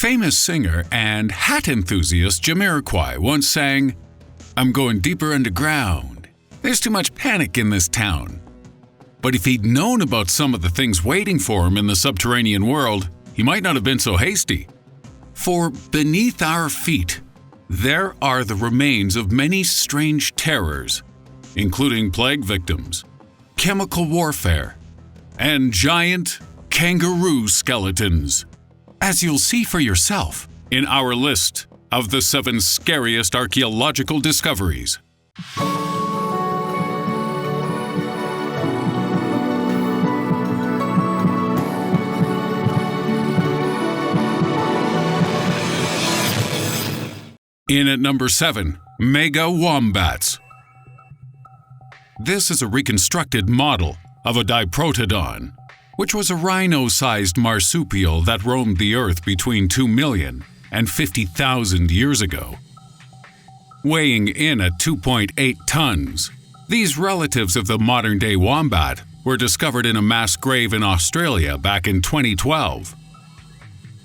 Famous singer and hat enthusiast Jamiroquai once sang, "I'm going deeper underground. There's too much panic in this town." But if he'd known about some of the things waiting for him in the subterranean world, he might not have been so hasty. For beneath our feet, there are the remains of many strange terrors, including plague victims, chemical warfare, and giant kangaroo skeletons, as you'll see for yourself in our list of the 7 scariest archaeological discoveries. In at number 7, mega wombats. This is a reconstructed model of a Diprotodon, which was a rhino-sized marsupial that roamed the earth between 2 million and 50,000 years ago. Weighing in at 2.8 tons, these relatives of the modern-day wombat were discovered in a mass grave in Australia back in 2012.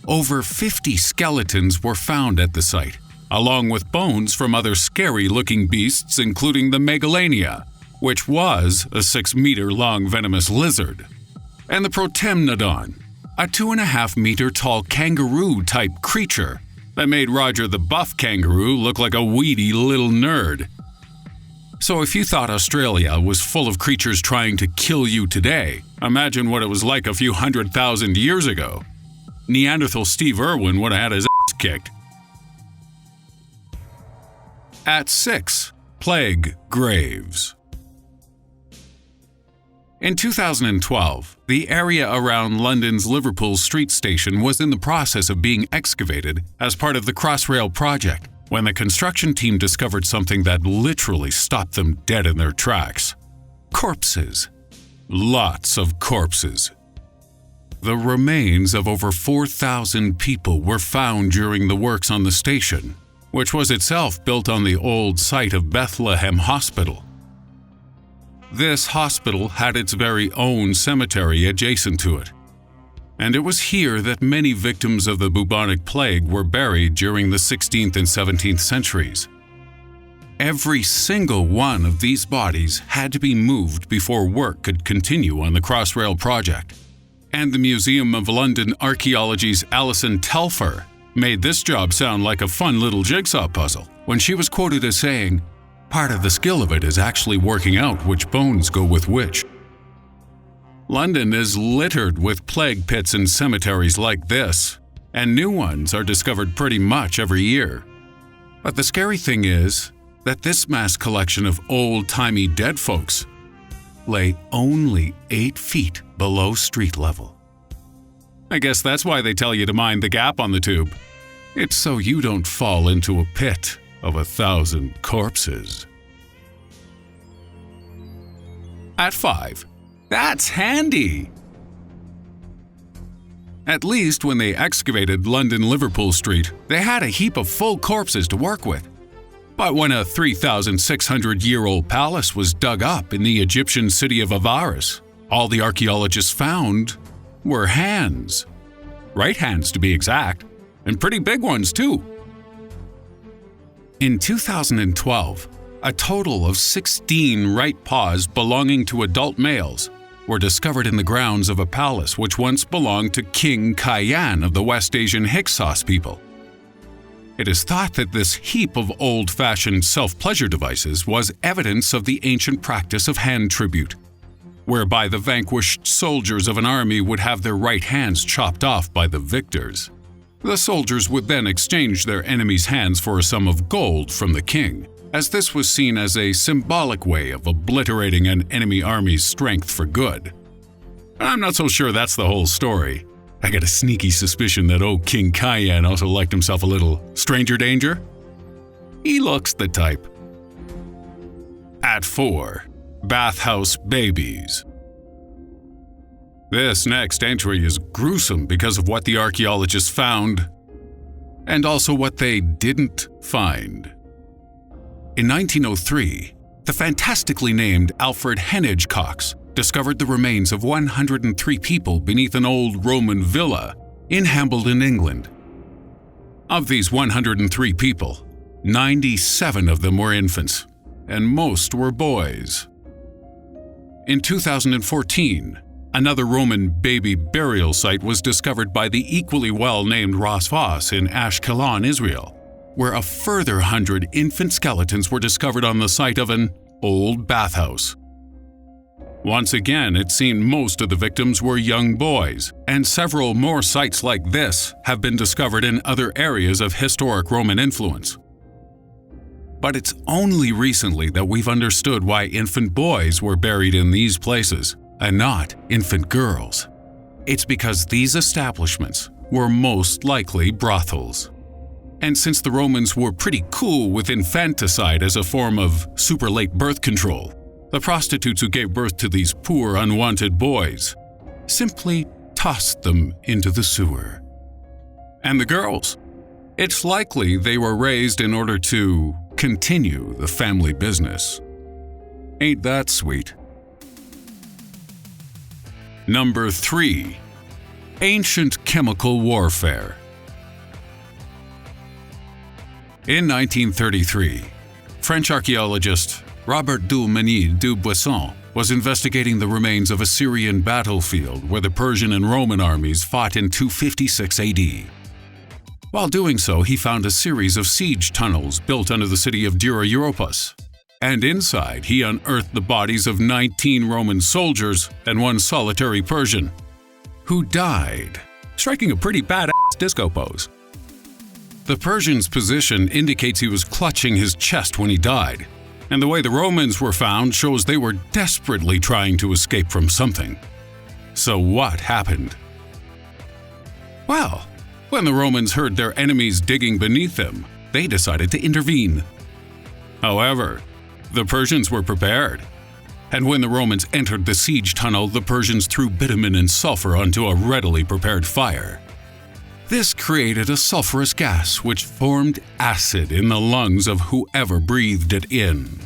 Over 50 skeletons were found at the site, along with bones from other scary-looking beasts including the megalania, which was a 6-meter-long venomous lizard, and the Protemnodon, a 2.5-meter-tall kangaroo-type creature that made Roger the Buff kangaroo look like a weedy little nerd. So if you thought Australia was full of creatures trying to kill you today, imagine what it was like a few 100,000 years ago. Neanderthal Steve Irwin would have had his ass kicked. At 6, plague graves. In 2012, the area around London's Liverpool Street station was in the process of being excavated as part of the Crossrail project, when the construction team discovered something that literally stopped them dead in their tracks. Corpses. Lots of corpses. The remains of over 4,000 people were found during the works on the station, which was itself built on the old site of Bethlehem Hospital. This hospital had its very own cemetery adjacent to it, and it was here that many victims of the bubonic plague were buried during the 16th and 17th centuries. Every single one of these bodies had to be moved before work could continue on the Crossrail project, and the Museum of London Archaeology's Alison Telfer made this job sound like a fun little jigsaw puzzle when she was quoted as saying, "Part of the skill of it is actually working out which bones go with which." London is littered with plague pits and cemeteries like this, and new ones are discovered pretty much every year. But the scary thing is that this mass collection of old-timey dead folks lay only 8 feet below street level. I guess that's why they tell you to mind the gap on the tube. It's so you don't fall into a pit of 1,000 corpses. At 5, that's handy! At least when they excavated London Liverpool Street, they had a heap of full corpses to work with. But when a 3,600-year-old palace was dug up in the Egyptian city of Avaris, all the archaeologists found were hands. Right hands, to be exact, and pretty big ones, too. In 2012, a total of 16 right paws belonging to adult males were discovered in the grounds of a palace which once belonged to King Khayan of the West Asian Hyksos people. It is thought that this heap of old-fashioned self-pleasure devices was evidence of the ancient practice of hand tribute, whereby the vanquished soldiers of an army would have their right hands chopped off by the victors. The soldiers would then exchange their enemies' hands for a sum of gold from the king, as this was seen as a symbolic way of obliterating an enemy army's strength for good. I'm not so sure that's the whole story. I got a sneaky suspicion that old King Khayan also liked himself a little stranger danger. He looks the type. At 4, Bathhouse Babies. This next entry is gruesome because of what the archaeologists found, and also what they didn't find. In 1903, the fantastically named Alfred Heneage Cox discovered the remains of 103 people beneath an old Roman villa in Hambledon, England. Of these 103 people, 97 of them were infants, and most were boys. In 2014, another Roman baby burial site was discovered by the equally well-named Ross Voss in Ashkelon, Israel, where a further 100 infant skeletons were discovered on the site of an old bathhouse. Once again, it seemed most of the victims were young boys, and several more sites like this have been discovered in other areas of historic Roman influence. But it's only recently that we've understood why infant boys were buried in these places, and not infant girls. It's because these establishments were most likely brothels. And since the Romans were pretty cool with infanticide as a form of super late birth control, the prostitutes who gave birth to these poor, unwanted boys simply tossed them into the sewer. And the girls? It's likely they were raised in order to continue the family business. Ain't that sweet? Number 3. Ancient chemical warfare. In 1933, French archaeologist Robert du Mesnil du Buisson was investigating the remains of a Syrian battlefield where the Persian and Roman armies fought in 256 AD. While doing so, he found a series of siege tunnels built under the city of Diprotodon, and inside he unearthed the bodies of 19 Roman soldiers and one solitary Persian, who died, striking a pretty badass disco pose. The Persian's position indicates he was clutching his chest when he died, and the way the Romans were found shows they were desperately trying to escape from something. So what happened? Well, when the Romans heard their enemies digging beneath them, they decided to intervene. However, the Persians were prepared, and when the Romans entered the siege tunnel, the Persians threw bitumen and sulfur onto a readily prepared fire. This created a sulfurous gas which formed acid in the lungs of whoever breathed it in.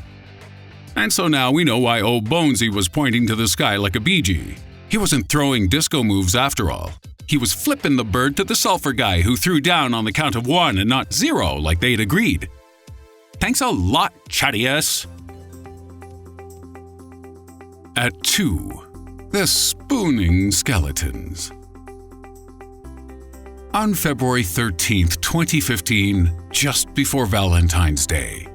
And so now we know why old Bonesy was pointing to the sky like a BG. He wasn't throwing disco moves after all. He was flipping the bird to the sulfur guy who threw down on the count of 1 and not 0 like they'd agreed. Thanks a lot, Chattius. At 2. The spooning skeletons. On February 13, 2015, just before Valentine's Day,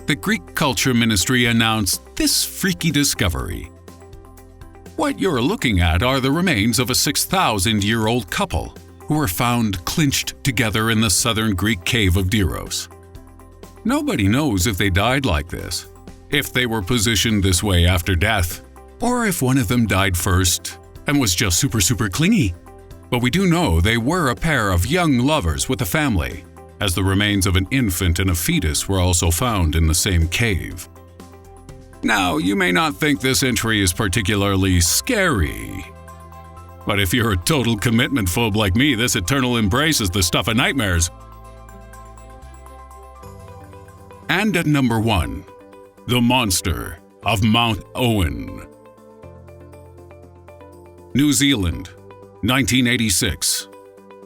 the Greek Culture Ministry announced this freaky discovery. What you're looking at are the remains of a 6,000-year-old couple who were found clinched together in the southern Greek cave of Diros. Nobody knows if they died like this, if they were positioned this way after death, or if one of them died first and was just super clingy. But we do know they were a pair of young lovers with a family, as the remains of an infant and a fetus were also found in the same cave. Now, you may not think this entry is particularly scary, but if you're a total commitment phobe like me, this eternal embrace is the stuff of nightmares. And at number 1, the monster of Mount Owen. New Zealand, 1986.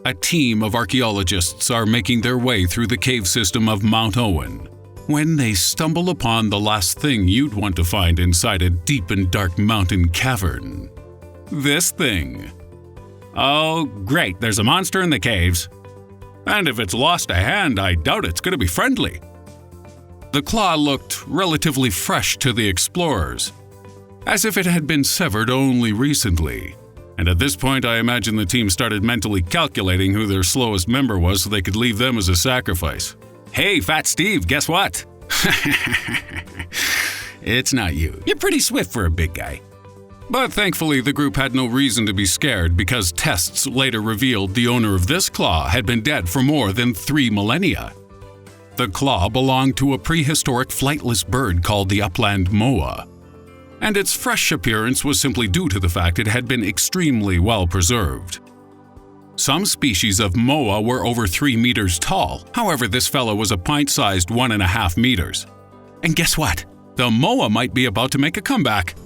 A team of archaeologists are making their way through the cave system of Mount Owen when they stumble upon the last thing you'd want to find inside a deep and dark mountain cavern. This thing. Oh, great, there's a monster in the caves. And if it's lost a hand, I doubt it's going to be friendly. The claw looked relatively fresh to the explorers, as if it had been severed only recently. And at this point, I imagine the team started mentally calculating who their slowest member was so they could leave them as a sacrifice. Hey, Fat Steve, guess what? It's not you. You're pretty swift for a big guy. But thankfully, the group had no reason to be scared because tests later revealed the owner of this claw had been dead for more than 3 millennia. The claw belonged to a prehistoric flightless bird called the upland moa, and its fresh appearance was simply due to the fact it had been extremely well preserved. Some species of moa were over 3 meters tall, however this fellow was a pint-sized 1.5 meters. And guess what? The moa might be about to make a comeback.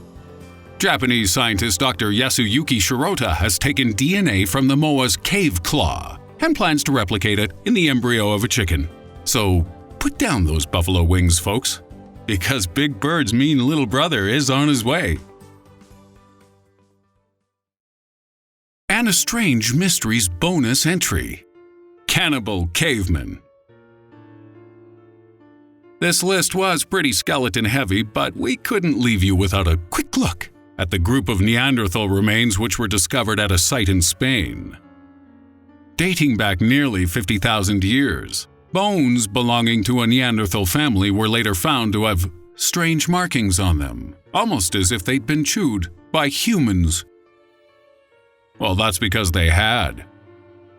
Japanese scientist Dr. Yasuyuki Shirota has taken DNA from the moa's cave claw and plans to replicate it in the embryo of a chicken. So put down those buffalo wings, folks, because Big Bird's mean little brother is on his way. And a Strange Mysteries bonus entry: Cannibal Cavemen. This list was pretty skeleton-heavy, but we couldn't leave you without a quick look at the group of Neanderthal remains which were discovered at a site in Spain. Dating back nearly 50,000 years, bones belonging to a Neanderthal family were later found to have strange markings on them, almost as if they'd been chewed by humans. Well, that's because they had.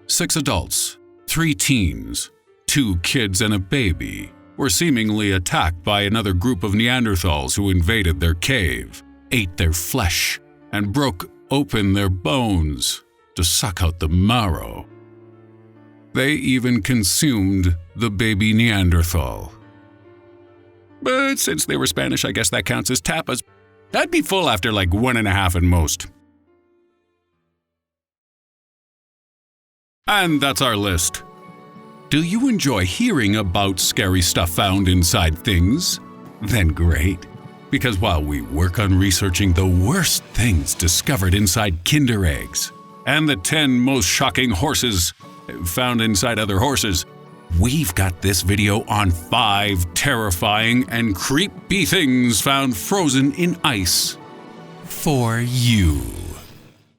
6 adults, 3 teens, 2 kids and a baby were seemingly attacked by another group of Neanderthals who invaded their cave, ate their flesh, and broke open their bones to suck out the marrow. They even consumed the baby Neanderthal. But since they were Spanish, I guess that counts as tapas. I'd be full after like 1.5 at most. And that's our list. Do you enjoy hearing about scary stuff found inside things? Then great, because while we work on researching the worst things discovered inside Kinder eggs and the 10 most shocking horses found inside other horses, we've got this video on 5 terrifying and creepy things found frozen in ice for you.